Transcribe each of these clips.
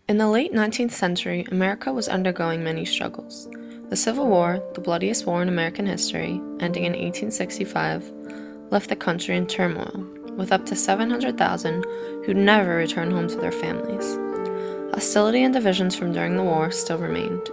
In the late 19th century, America was undergoing many struggles. The Civil War, the bloodiest war in American history, ending in 1865, left the country in turmoil, with up to 700,000 who'd never return home to their families. Hostility and divisions from during the war still remained.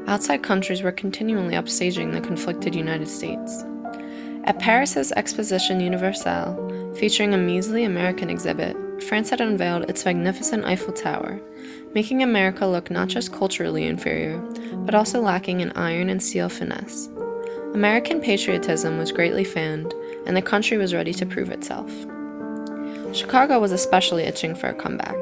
Outside countries were continually upstaging the conflicted United States. At Paris's Exposition Universelle, featuring a measly American exhibit, France had unveiled its magnificent Eiffel Tower, making America look not just culturally inferior, but also lacking in iron and steel finesse. American patriotism was greatly fanned, and the country was ready to prove itself. Chicago was especially itching for a comeback.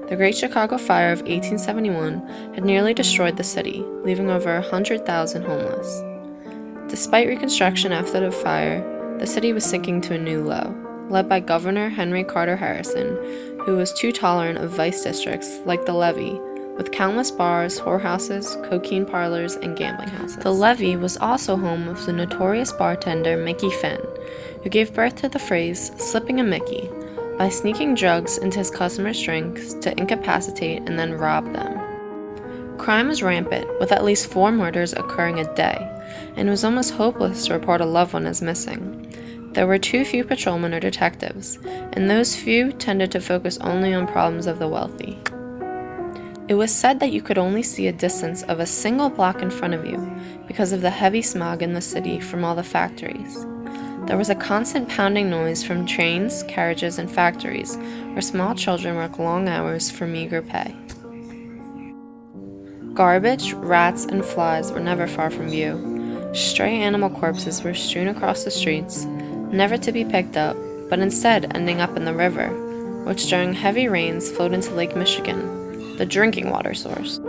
The Great Chicago Fire of 1871 had nearly destroyed the city, leaving over 100,000 homeless. Despite reconstruction after the fire, the city was sinking to a new low, led by Governor Henry Carter Harrison, who was too tolerant of vice districts like the Levee, with countless bars, whorehouses, cocaine parlors, and gambling houses. The Levee was also home of the notorious bartender Mickey Finn, who gave birth to the phrase "slipping a Mickey" by sneaking drugs into his customers' drinks to incapacitate and then rob them. Crime was rampant, with at least 4 murders occurring a day, and it was almost hopeless to report a loved one as missing. There were too few patrolmen or detectives, and those few tended to focus only on problems of the wealthy. It was said that you could only see a distance of a single block in front of you because of the heavy smog in the city from all the factories. There was a constant pounding noise from trains, carriages, and factories where small children worked long hours for meager pay. Garbage, rats, and flies were never far from view. Stray animal corpses were strewn across the streets, never to be picked up, but instead ending up in the river, which during heavy rains flowed into Lake Michigan, the drinking water source.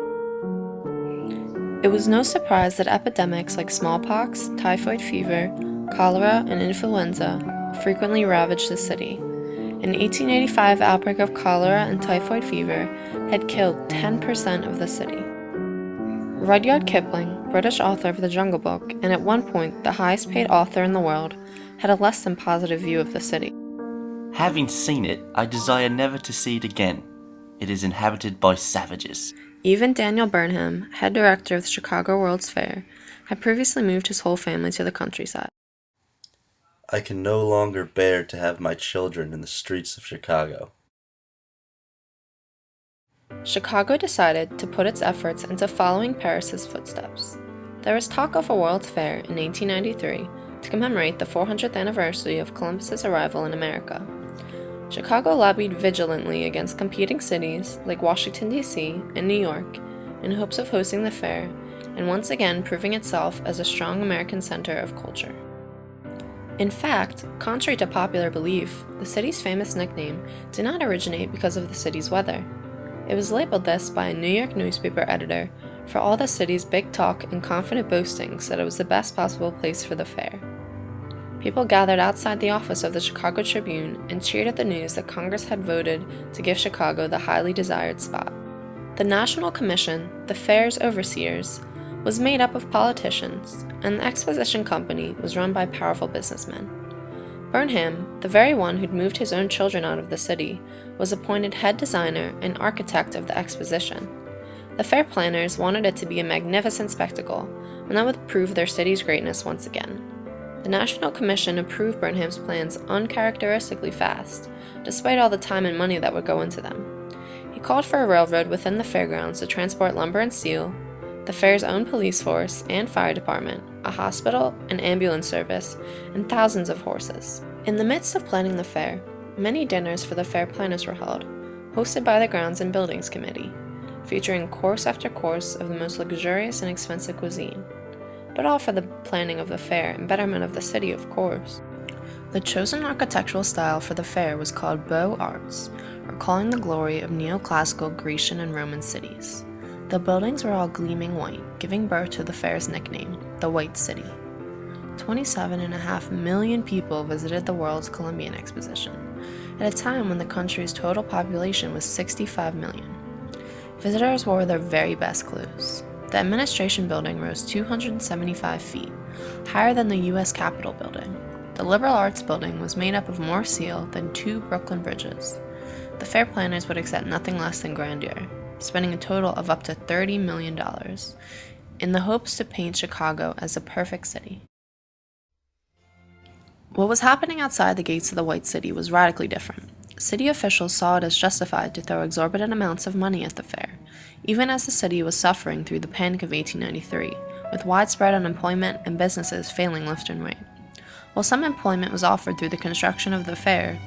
It was no surprise that epidemics like smallpox, typhoid fever, cholera, and influenza frequently ravaged the city. An 1885 outbreak of cholera and typhoid fever had killed 10% of the city. Rudyard Kipling, British author of The Jungle Book, and at one point the highest paid author in the world, had a less than positive view of the city. Having seen it, I desire never to see it again. It is inhabited by savages. Even Daniel Burnham, head director of the Chicago World's Fair, had previously moved his whole family to the countryside. I can no longer bear to have my children in the streets of Chicago. Chicago decided to put its efforts into following Paris's footsteps. There was talk of a World's Fair in 1893 to commemorate the 400th anniversary of Columbus's arrival in America. Chicago lobbied vigilantly against competing cities like Washington, D.C. and New York in hopes of hosting the fair and once again proving itself as a strong American center of culture. In fact, contrary to popular belief, the city's famous nickname did not originate because of the city's weather. It was labeled this by a New York newspaper editor for all the city's big talk and confident boastings that it was the best possible place for the fair. People gathered outside the office of the Chicago Tribune and cheered at the news that Congress had voted to give Chicago the highly desired spot. The National Commission, the fair's overseers, was made up of politicians, and the exposition company was run by powerful businessmen. Burnham, the very one who'd moved his own children out of the city, was appointed head designer and architect of the exposition. The fair planners wanted it to be a magnificent spectacle, and that would prove their city's greatness once again. The National Commission approved Burnham's plans uncharacteristically fast, despite all the time and money that would go into them. He called for a railroad within the fairgrounds to transport lumber and steel, the fair's own police force and fire department, a hospital, an ambulance service, and thousands of horses. In the midst of planning the fair, many dinners for the fair planners were held, hosted by the Grounds and Buildings Committee, featuring course after course of the most luxurious and expensive cuisine, but all for the planning of the fair and betterment of the city, of course. The chosen architectural style for the fair was called Beaux Arts, recalling the glory of neoclassical Grecian and Roman cities. The buildings were all gleaming white, giving birth to the fair's nickname, the White City. 27.5 million people visited the World's Columbian Exposition, at a time when the country's total population was 65 million. Visitors wore their very best clothes. The administration building rose 275 feet, higher than the U.S. Capitol building. The Liberal Arts building was made up of more steel than 2 Brooklyn bridges. The fair planners would accept nothing less than grandeur. spending a total of up to $30 million, in the hopes to paint Chicago as a perfect city. What was happening outside the gates of the White City was radically different. City officials saw it as justified to throw exorbitant amounts of money at the fair, even as the city was suffering through the Panic of 1893, with widespread unemployment and businesses failing left and right. While some employment was offered through the construction of the fair,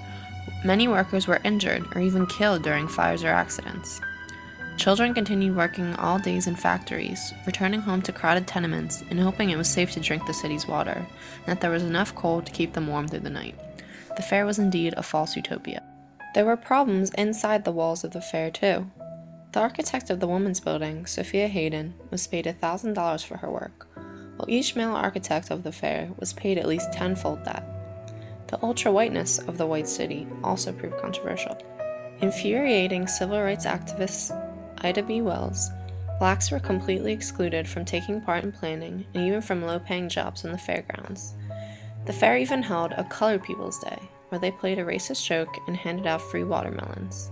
many workers were injured or even killed during fires or accidents. Children continued working all days in factories, returning home to crowded tenements and hoping it was safe to drink the city's water, and that there was enough coal to keep them warm through the night. The fair was indeed a false utopia. There were problems inside the walls of the fair, too. The architect of the Women's Building, Sophia Hayden, was paid $1,000 for her work, while each male architect of the fair was paid at least tenfold that. The ultra-whiteness of the White City also proved controversial. Infuriating civil rights activist Ida B. Wells, blacks were completely excluded from taking part in planning and even from low-paying jobs in the fairgrounds. The fair even held a Colored People's Day, where they played a racist joke and handed out free watermelons.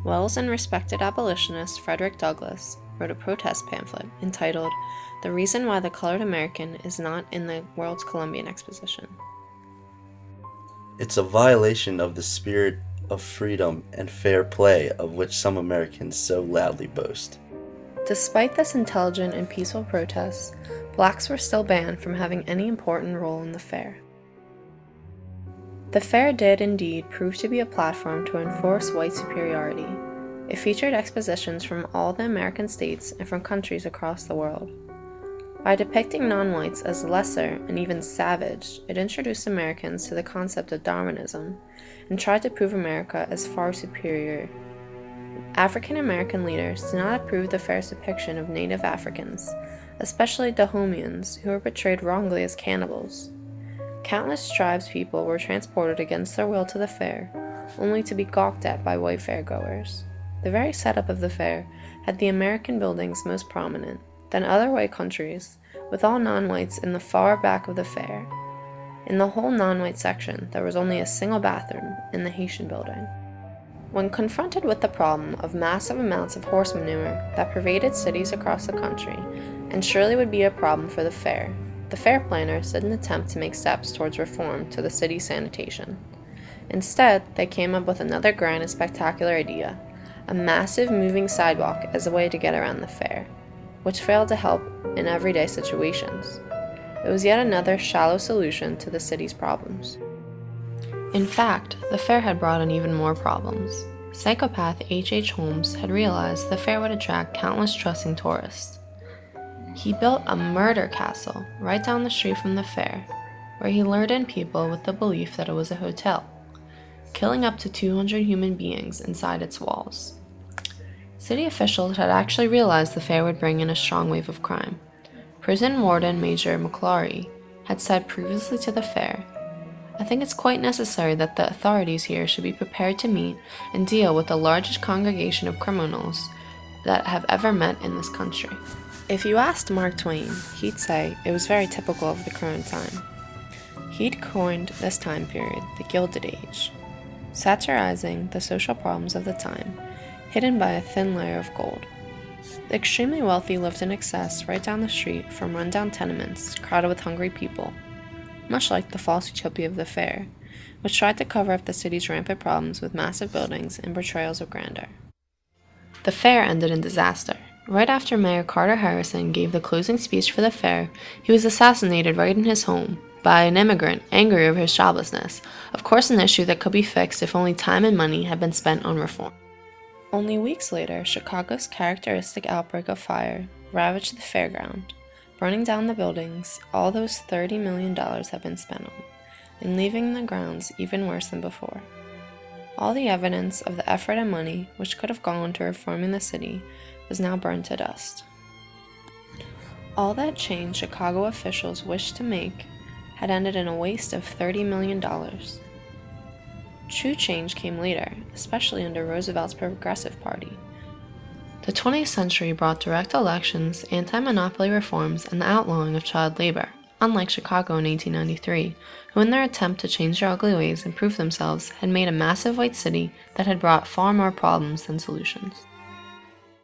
Wells and respected abolitionist Frederick Douglass wrote a protest pamphlet entitled "The Reason Why the Colored American is Not in the World's Columbian Exposition." It's a violation of the spirit of freedom and fair play of which some Americans so loudly boast. Despite this intelligent and peaceful protest, blacks were still banned from having any important role in the fair. The fair did indeed prove to be a platform to enforce white superiority. It featured expositions from all the American states and from countries across the world. By depicting non-whites as lesser and even savage, it introduced Americans to the concept of Darwinism and tried to prove America as far superior. African American leaders did not approve the fair's depiction of native Africans, especially Dahomians, who were portrayed wrongly as cannibals. Countless tribespeople were transported against their will to the fair, only to be gawked at by white fairgoers. The very setup of the fair had the American buildings most prominent, then other white countries, with all non-whites in the far back of the fair. In the whole non-white section, there was only a single bathroom in the Haitian building. When confronted with the problem of massive amounts of horse manure that pervaded cities across the country, and surely would be a problem for the fair planners didn't attempt to make steps towards reform to the city's sanitation. Instead, they came up with another grand and spectacular idea, a massive moving sidewalk as a way to get around the fair, which failed to help in everyday situations. It was yet another shallow solution to the city's problems. In fact, the fair had brought in even more problems. Psychopath H.H. Holmes had realized the fair would attract countless trusting tourists. He built a murder castle right down the street from the fair, where he lured in people with the belief that it was a hotel, killing up to 200 human beings inside its walls. City officials had actually realized the fair would bring in a strong wave of crime. Prison warden Major McClory had said previously to the fair, "I think it's quite necessary that the authorities here should be prepared to meet and deal with the largest congregation of criminals that have ever met in this country." If you asked Mark Twain, he'd say it was very typical of the current time. He'd coined this time period the Gilded Age, satirizing the social problems of the time, hidden by a thin layer of gold. The extremely wealthy lived in excess right down the street from rundown tenements crowded with hungry people, much like the false utopia of the fair, which tried to cover up the city's rampant problems with massive buildings and portrayals of grandeur. The fair ended in disaster. Right after Mayor Carter Harrison gave the closing speech for the fair, he was assassinated right in his home by an immigrant angry over his joblessness, of course an issue that could be fixed if only time and money had been spent on reform. Only weeks later, Chicago's characteristic outbreak of fire ravaged the fairground, burning down the buildings all those $30 million had been spent on, and leaving the grounds even worse than before. All the evidence of the effort and money which could have gone to reforming the city was now burned to dust. All that change Chicago officials wished to make had ended in a waste of $30 million. True change came later, especially under Roosevelt's Progressive Party. The 20th century brought direct elections, anti-monopoly reforms, and the outlawing of child labor, unlike Chicago in 1893, who in their attempt to change their ugly ways and prove themselves had made a massive white city that had brought far more problems than solutions.